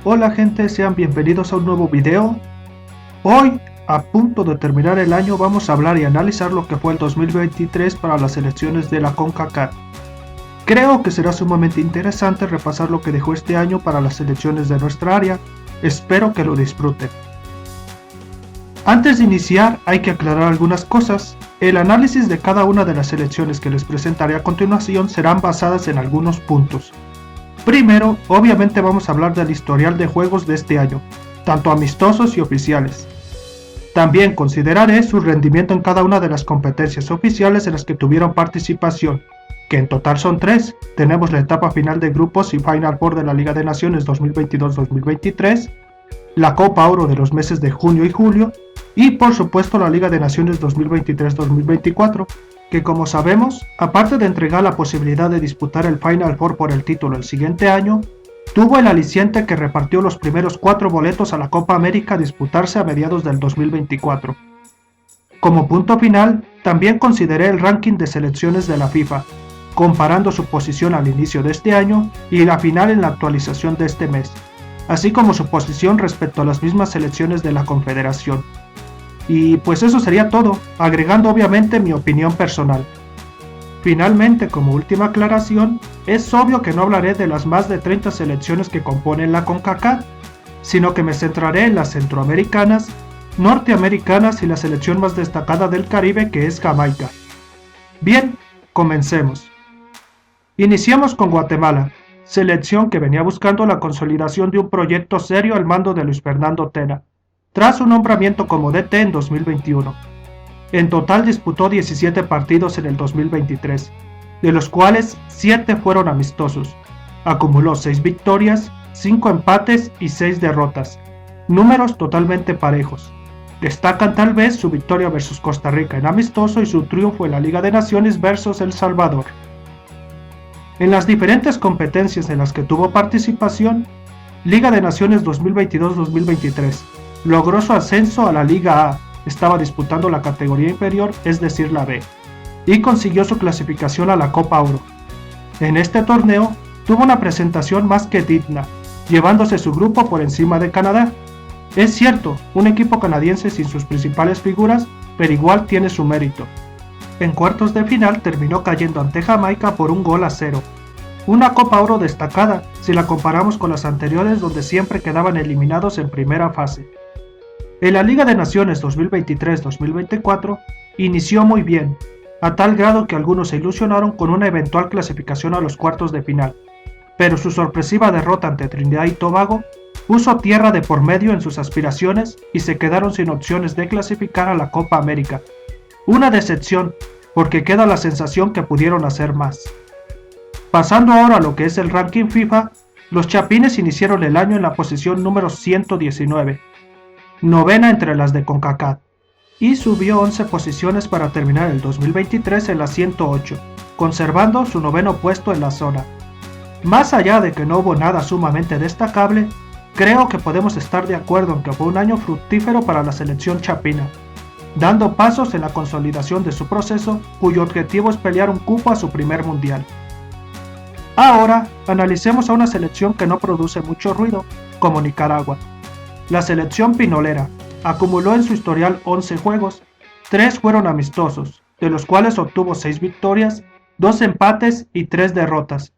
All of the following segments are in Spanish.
Hola gente, sean bienvenidos a un nuevo video. Hoy, a punto de terminar el año, vamos a hablar y analizar lo que fue el 2023 para las selecciones de la CONCACAF. Creo que será sumamente interesante repasar lo que dejó este año para las selecciones de nuestra área. Espero que lo disfruten. Antes de iniciar, hay que aclarar algunas cosas. El análisis de cada una de las selecciones que les presentaré a continuación serán basadas en algunos puntos. Primero, obviamente vamos a hablar del historial de juegos de este año, tanto amistosos y oficiales. También consideraré su rendimiento en cada una de las competencias oficiales en las que tuvieron participación, que en total son 3. Tenemos la etapa final de grupos y Final Four de la Liga de Naciones 2022-2023, la Copa Oro de los meses de junio y julio, y por supuesto la Liga de Naciones 2023-2024, que como sabemos, aparte de entregar la posibilidad de disputar el Final Four por el título el siguiente año, tuvo el aliciente que repartió los primeros 4 boletos a la Copa América a disputarse a mediados del 2024. Como punto final, también consideré el ranking de selecciones de la FIFA, comparando su posición al inicio de este año y la final en la actualización de este mes, así como su posición respecto a las mismas selecciones de la Confederación. Y pues eso sería todo, agregando obviamente mi opinión personal. Finalmente, como última aclaración, es obvio que no hablaré de las más de 30 selecciones que componen la CONCACAF, sino que me centraré en las centroamericanas, norteamericanas y la selección más destacada del Caribe, que es Jamaica. Bien, comencemos. Iniciamos con Guatemala, selección que venía buscando la consolidación de un proyecto serio al mando de Luis Fernando Tena, tras su nombramiento como DT en 2021. En total disputó 17 partidos en el 2023, de los cuales 7 fueron amistosos. Acumuló 6 victorias, 5 empates y 6 derrotas, números totalmente parejos. Destacan tal vez su victoria versus Costa Rica en amistoso y su triunfo en la Liga de Naciones versus El Salvador. En las diferentes competencias en las que tuvo participación, Liga de Naciones 2022-2023, logró su ascenso a la Liga A, estaba disputando la categoría inferior, es decir la B, y consiguió su clasificación a la Copa Oro. En este torneo tuvo una presentación más que digna, llevándose su grupo por encima de Canadá. Es cierto, un equipo canadiense sin sus principales figuras, pero igual tiene su mérito. En cuartos de final terminó cayendo ante Jamaica por 1-0. Una Copa Oro destacada si la comparamos con las anteriores donde siempre quedaban eliminados en primera fase. En la Liga de Naciones 2023-2024 inició muy bien, a tal grado que algunos se ilusionaron con una eventual clasificación a los cuartos de final, pero su sorpresiva derrota ante Trinidad y Tobago puso tierra de por medio en sus aspiraciones y se quedaron sin opciones de clasificar a la Copa América. Una decepción, porque queda la sensación que pudieron hacer más. Pasando ahora a lo que es el ranking FIFA, los Chapines iniciaron el año en la posición número 119, novena entre las de CONCACAF, y subió 11 posiciones para terminar el 2023 en la 108, conservando su noveno puesto en la zona. Más allá de que no hubo nada sumamente destacable, creo que podemos estar de acuerdo en que fue un año fructífero para la selección chapina, dando pasos en la consolidación de su proceso, cuyo objetivo es pelear un cupo a su primer mundial. Ahora, analicemos a una selección que no produce mucho ruido, como Nicaragua. La selección pinolera acumuló en su historial 11 juegos, 3 fueron amistosos, de los cuales obtuvo 6 victorias, 2 empates y 3 derrotas.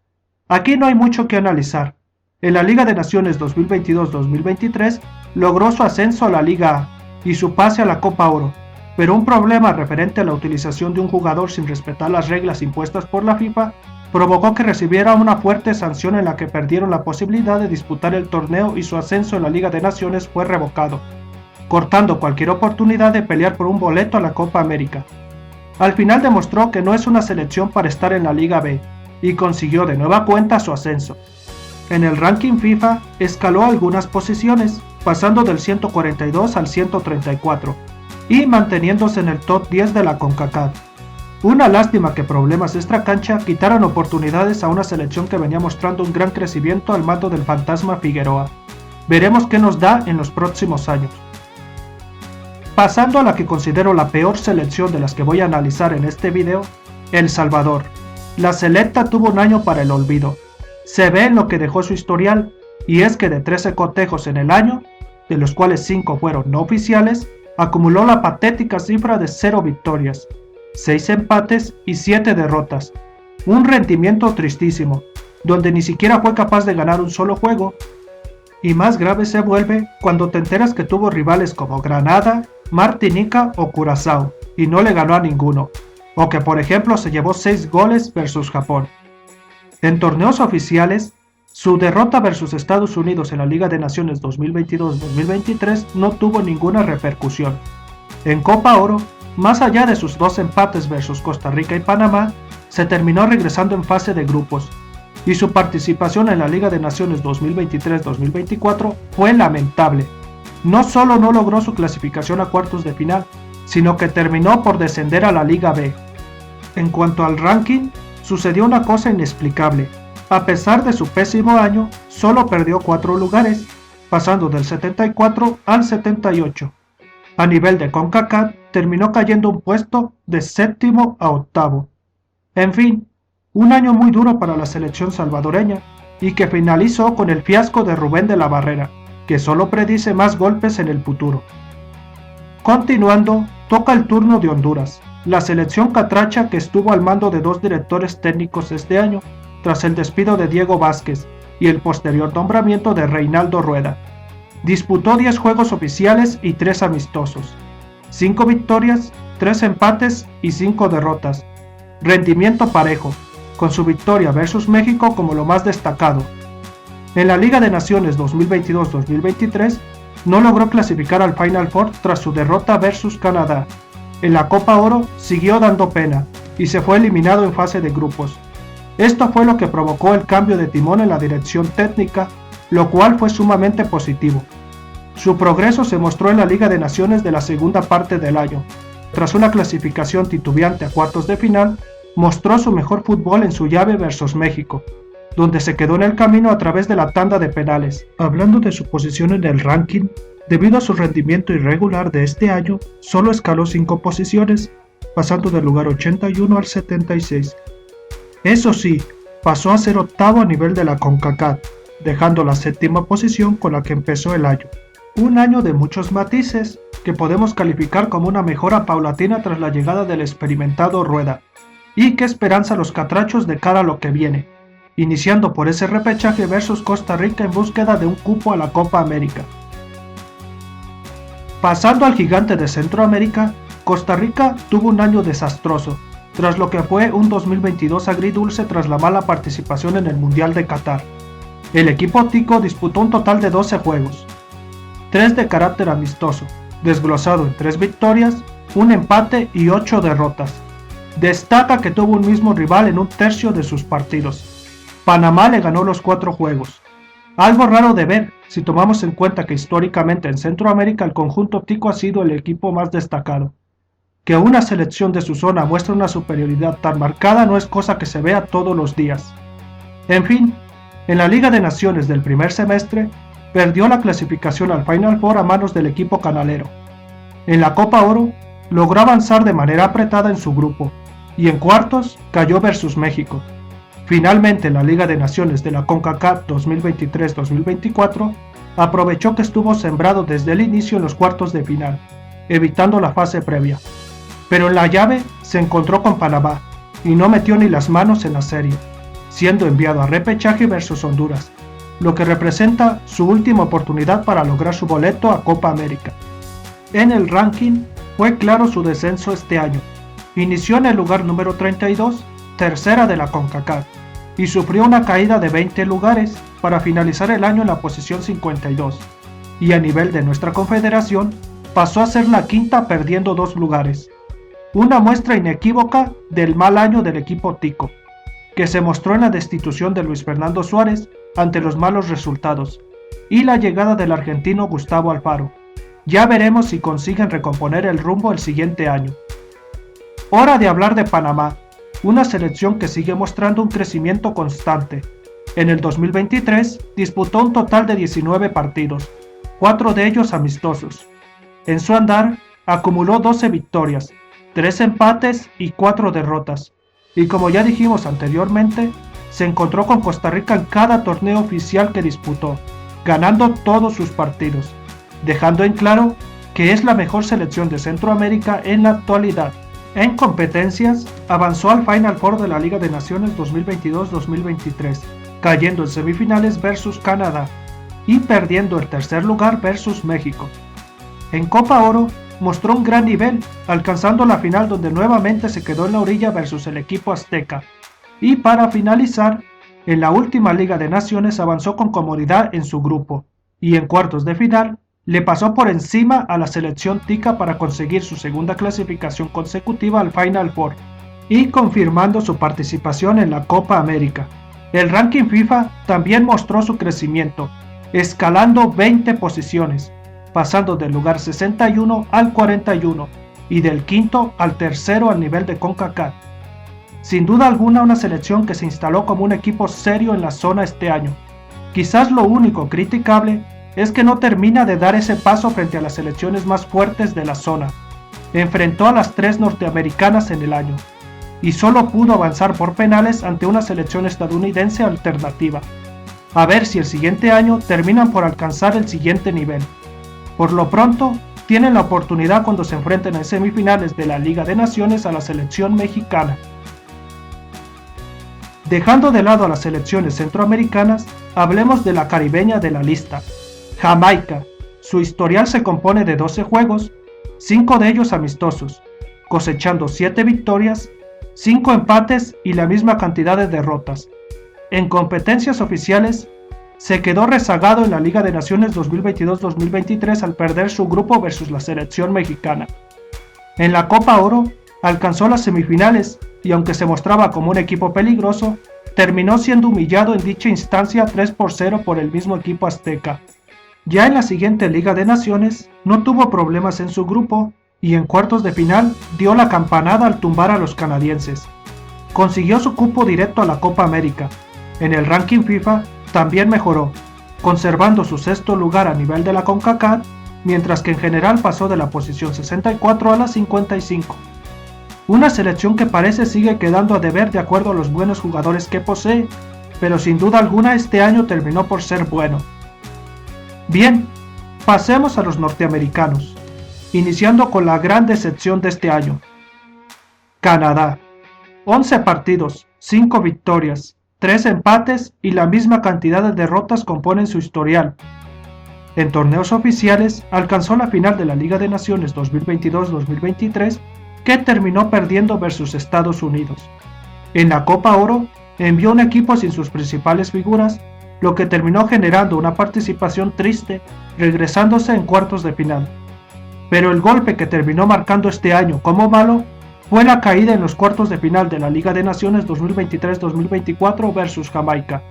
Aquí no hay mucho que analizar. En la Liga de Naciones 2022-2023 logró su ascenso a la Liga A y su pase a la Copa Oro, pero un problema referente a la utilización de un jugador sin respetar las reglas impuestas por la FIFA provocó que recibiera una fuerte sanción en la que perdieron la posibilidad de disputar el torneo y su ascenso en la Liga de Naciones fue revocado, cortando cualquier oportunidad de pelear por un boleto a la Copa América. Al final demostró que no es una selección para estar en la Liga B, y consiguió de nueva cuenta su ascenso. En el ranking FIFA escaló algunas posiciones, pasando del 142 al 134, y manteniéndose en el top 10 de la CONCACAF. Una lástima que problemas extracancha quitaran oportunidades a una selección que venía mostrando un gran crecimiento al mando del fantasma Figueroa. Veremos qué nos da en los próximos años. Pasando a la que considero la peor selección de las que voy a analizar en este video, El Salvador. La selecta tuvo un año para el olvido. Se ve en lo que dejó su historial, y es que de 13 cotejos en el año, de los cuales 5 fueron no oficiales, acumuló la patética cifra de 0 victorias, 6 empates y 7 derrotas, un rendimiento tristísimo, donde ni siquiera fue capaz de ganar un solo juego. Y más grave se vuelve cuando te enteras que tuvo rivales como Granada, Martinica o Curazao, y no le ganó a ninguno, o que por ejemplo se llevó 6 goles versus Japón. En torneos oficiales, su derrota versus Estados Unidos en la Liga de Naciones 2022-2023 no tuvo ninguna repercusión. En Copa Oro, más allá de sus 2 empates versus Costa Rica y Panamá, se terminó regresando en fase de grupos, y su participación en la Liga de Naciones 2023-2024 fue lamentable. No solo no logró su clasificación a cuartos de final, sino que terminó por descender a la Liga B. En cuanto al ranking, sucedió una cosa inexplicable. A pesar de su pésimo año, solo perdió 4 lugares, pasando del 74 al 78. A nivel de CONCACAF, terminó cayendo un puesto de 7º a 8º. En fin, un año muy duro para la selección salvadoreña, y que finalizó con el fiasco de Rubén de la Barrera, que solo predice más golpes en el futuro. Continuando, toca el turno de Honduras, la selección catracha que estuvo al mando de 2 directores técnicos este año, tras el despido de Diego Vázquez y el posterior nombramiento de Reinaldo Rueda. Disputó 10 juegos oficiales y 3 amistosos, 5 victorias, 3 empates y 5 derrotas. Rendimiento parejo, con su victoria versus México como lo más destacado. En la Liga de Naciones 2022-2023 no logró clasificar al Final Four tras su derrota versus Canadá. En la Copa Oro siguió dando pena y se fue eliminado en fase de grupos. Esto fue lo que provocó el cambio de timón en la dirección técnica, lo cual fue sumamente positivo. Su progreso se mostró en la Liga de Naciones de la segunda parte del año. Tras una clasificación titubeante a cuartos de final, mostró su mejor fútbol en su llave versus México, donde se quedó en el camino a través de la tanda de penales. Hablando de su posición en el ranking, debido a su rendimiento irregular de este año, solo escaló 5 posiciones, pasando del lugar 81 al 76. Eso sí, pasó a ser 8º a nivel de la CONCACAF, dejando la 7ª posición con la que empezó el año. Un año de muchos matices, que podemos calificar como una mejora paulatina tras la llegada del experimentado Rueda. Y qué esperanza los catrachos de cara a lo que viene, iniciando por ese repechaje versus Costa Rica en búsqueda de un cupo a la Copa América. Pasando al gigante de Centroamérica, Costa Rica tuvo un año desastroso, tras lo que fue un 2022 agridulce tras la mala participación en el Mundial de Qatar. El equipo tico disputó un total de 12 juegos, 3 de carácter amistoso, desglosado en 3 victorias, 1 empate y 8 derrotas. Destaca que tuvo un mismo rival en un tercio de sus partidos. Panamá le ganó los 4 juegos. Algo raro de ver si tomamos en cuenta que históricamente en Centroamérica el conjunto tico ha sido el equipo más destacado. Que una selección de su zona muestre una superioridad tan marcada no es cosa que se vea todos los días. En fin, en la Liga de Naciones del primer semestre, perdió la clasificación al Final Four a manos del equipo canalero. En la Copa Oro, logró avanzar de manera apretada en su grupo, y en cuartos cayó versus México. Finalmente en la Liga de Naciones de la CONCACAF 2023-2024, aprovechó que estuvo sembrado desde el inicio en los cuartos de final, evitando la fase previa. Pero en la llave se encontró con Panamá, y no metió ni las manos en la serie, siendo enviado a repechaje versus Honduras, lo que representa su última oportunidad para lograr su boleto a Copa América. En el ranking, fue claro su descenso este año. Inició en el lugar número 32, tercera de la CONCACAF, y sufrió una caída de 20 lugares para finalizar el año en la posición 52, y a nivel de nuestra confederación, pasó a ser la quinta perdiendo 2 lugares. Una muestra inequívoca del mal año del equipo tico, que se mostró en la destitución de Luis Fernando Suárez ante los malos resultados, y la llegada del argentino Gustavo Alfaro. Ya veremos si consiguen recomponer el rumbo el siguiente año. Hora de hablar de Panamá, una selección que sigue mostrando un crecimiento constante. En el 2023 disputó un total de 19 partidos, 4 de ellos amistosos. En su andar acumuló 12 victorias, 3 empates y 4 derrotas. Y como ya dijimos anteriormente, se encontró con Costa Rica en cada torneo oficial que disputó, ganando todos sus partidos, dejando en claro que es la mejor selección de Centroamérica en la actualidad. En competencias, avanzó al Final Four de la Liga de Naciones 2022-2023, cayendo en semifinales versus Canadá y perdiendo el tercer lugar versus México. En Copa Oro, mostró un gran nivel, alcanzando la final donde nuevamente se quedó en la orilla versus el equipo azteca. Y para finalizar, en la última Liga de Naciones avanzó con comodidad en su grupo, y en cuartos de final, le pasó por encima a la selección tica para conseguir su segunda clasificación consecutiva al Final Four, y confirmando su participación en la Copa América. El ranking FIFA también mostró su crecimiento, escalando 20 posiciones, pasando del lugar 61 al 41 y del quinto al tercero al nivel de CONCACAF. Sin duda alguna una selección que se instaló como un equipo serio en la zona este año. Quizás lo único criticable es que no termina de dar ese paso frente a las selecciones más fuertes de la zona. Enfrentó a las 3 norteamericanas en el año y solo pudo avanzar por penales ante una selección estadounidense alternativa. A ver si el siguiente año terminan por alcanzar el siguiente nivel. Por lo pronto, tienen la oportunidad cuando se enfrenten en semifinales de la Liga de Naciones a la selección mexicana. Dejando de lado a las selecciones centroamericanas, hablemos de la caribeña de la lista, Jamaica. Su historial se compone de 12 juegos, 5 de ellos amistosos, cosechando 7 victorias, 5 empates y la misma cantidad de derrotas. En competencias oficiales, se quedó rezagado en la Liga de Naciones 2022-2023 al perder su grupo versus la selección mexicana. En la Copa Oro, alcanzó las semifinales y aunque se mostraba como un equipo peligroso, terminó siendo humillado en dicha instancia 3-0 por el mismo equipo azteca. Ya en la siguiente Liga de Naciones, no tuvo problemas en su grupo y en cuartos de final dio la campanada al tumbar a los canadienses. Consiguió su cupo directo a la Copa América. En el ranking FIFA también mejoró, conservando su sexto lugar a nivel de la CONCACAF, mientras que en general pasó de la posición 64 a la 55. Una selección que parece sigue quedando a deber de acuerdo a los buenos jugadores que posee, pero sin duda alguna este año terminó por ser bueno. Bien, pasemos a los norteamericanos, iniciando con la gran decepción de este año. Canadá, 11 partidos, 5 victorias, 3 empates y la misma cantidad de derrotas componen su historial. En torneos oficiales alcanzó la final de la Liga de Naciones 2022-2023 que terminó perdiendo versus Estados Unidos. En la Copa Oro envió un equipo sin sus principales figuras, lo que terminó generando una participación triste, regresándose en cuartos de final. Pero el golpe que terminó marcando este año como malo fue la caída en los cuartos de final de la Liga de Naciones 2023-2024 versus Jamaica,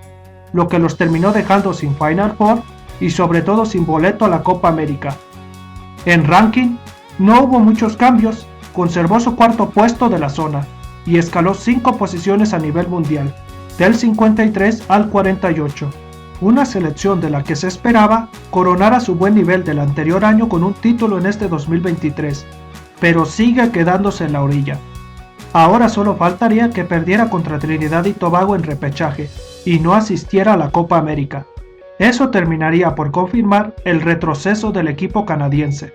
lo que los terminó dejando sin Final Four y sobre todo sin boleto a la Copa América. En ranking, no hubo muchos cambios, conservó su cuarto puesto de la zona y escaló 5 posiciones a nivel mundial, del 53 al 48. Una selección de la que se esperaba coronara su buen nivel del anterior año con un título en este 2023, pero sigue quedándose en la orilla. Ahora solo faltaría que perdiera contra Trinidad y Tobago en repechaje y no asistiera a la Copa América. Eso terminaría por confirmar el retroceso del equipo canadiense.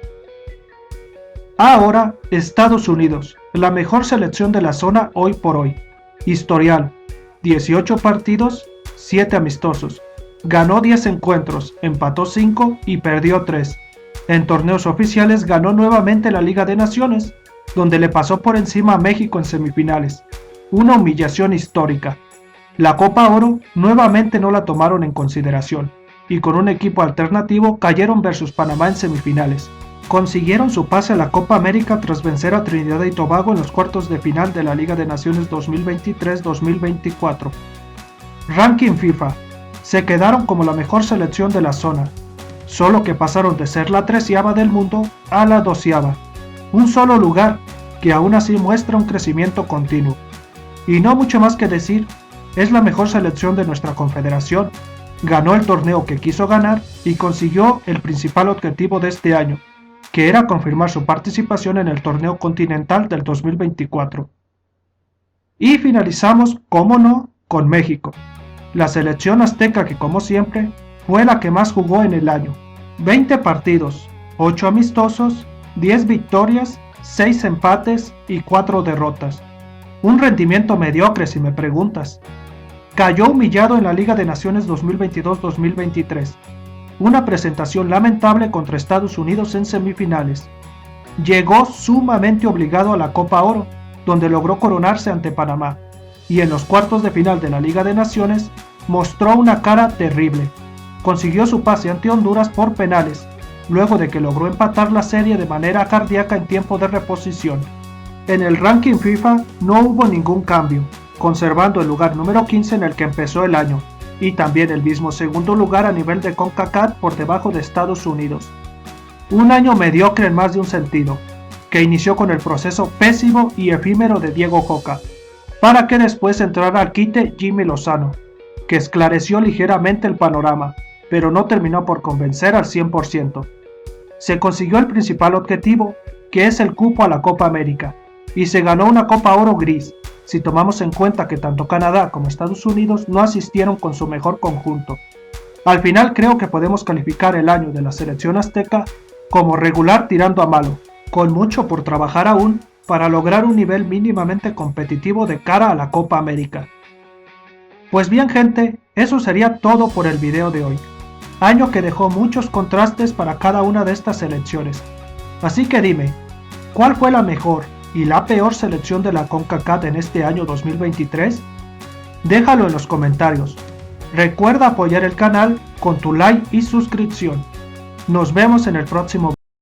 Ahora, Estados Unidos, la mejor selección de la zona hoy por hoy. Historial, 18 partidos, 7 amistosos. Ganó 10 encuentros, empató 5 y perdió 3. En torneos oficiales ganó nuevamente la Liga de Naciones, donde le pasó por encima a México en semifinales. Una humillación histórica. La Copa Oro nuevamente no la tomaron en consideración, y con un equipo alternativo cayeron versus Panamá en semifinales. Consiguieron su pase a la Copa América tras vencer a Trinidad y Tobago en los cuartos de final de la Liga de Naciones 2023-2024. Ranking FIFA. Se quedaron como la mejor selección de la zona, solo que pasaron de ser la 13ª del mundo a la 12ª. Un solo lugar que aún así muestra un crecimiento continuo. Y no mucho más que decir, es la mejor selección de nuestra confederación. Ganó el torneo que quiso ganar y consiguió el principal objetivo de este año, que era confirmar su participación en el torneo continental del 2024. Y finalizamos, como no, con México, la selección azteca que como siempre fue la que más jugó en el año. 20 partidos, 8 amistosos, 10 victorias, 6 empates y 4 derrotas. Un rendimiento mediocre si me preguntas. Cayó humillado en la Liga de Naciones 2022-2023. Una presentación lamentable contra Estados Unidos en semifinales. Llegó sumamente obligado a la Copa Oro, donde logró coronarse ante Panamá, y en los cuartos de final de la Liga de Naciones mostró una cara terrible. Consiguió su pase ante Honduras por penales, luego de que logró empatar la serie de manera cardíaca en tiempo de reposición. En el ranking FIFA no hubo ningún cambio, conservando el lugar número 15 en el que empezó el año, y también el mismo segundo lugar a nivel de CONCACAF por debajo de Estados Unidos. Un año mediocre en más de un sentido, que inició con el proceso pésimo y efímero de Diego Joca, para que después entrara al quite Jimmy Lozano, que esclareció ligeramente el panorama, pero no terminó por convencer al 100%. Se consiguió el principal objetivo, que es el cupo a la Copa América, y se ganó una Copa Oro gris, si tomamos en cuenta que tanto Canadá como Estados Unidos no asistieron con su mejor conjunto. Al final creo que podemos calificar el año de la selección azteca como regular tirando a malo, con mucho por trabajar aún para lograr un nivel mínimamente competitivo de cara a la Copa América. Pues bien gente, eso sería todo por el video de hoy. Año que dejó muchos contrastes para cada una de estas selecciones. Así que dime, ¿cuál fue la mejor y la peor selección de la CONCACAF en este año 2023? Déjalo en los comentarios. Recuerda apoyar el canal con tu like y suscripción. Nos vemos en el próximo video.